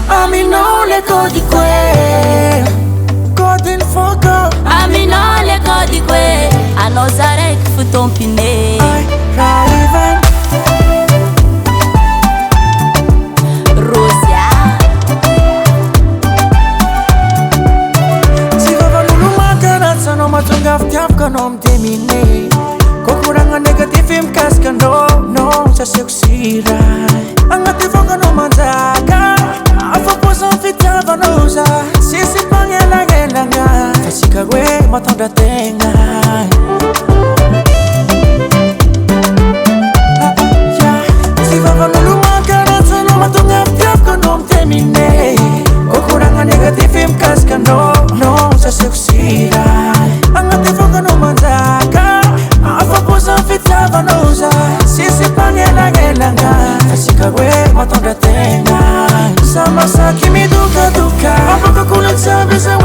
Aminao le codi que codi foko. Aminao le codi que anao zaraiky fotompine. RAIVEN ROSIA Tsy vavan'olo mankaratsy anao mahatonga fitiavaka anao mitemine. Kokoragna negatify mikasika anao, no tsy aseko siray. Agnaty fokanao manjaka afa-posan'ny fitiavanao za. Sisy mpagnelagnelagna fa tsika hoe matondra tegna. Tsy vavan'olo mankaratsy anao mahatonga fitiavaka anao mitemine. Kokoragna negatify mikasika anao, no tsy aseko siray. Agnaty fokanao manjaka afa-posan'ny fitiavanao za. Sisy mpagnelagnelagna fa tsika hoe matondra tegna. Sa masaky midokadoka apakakulatsy aby za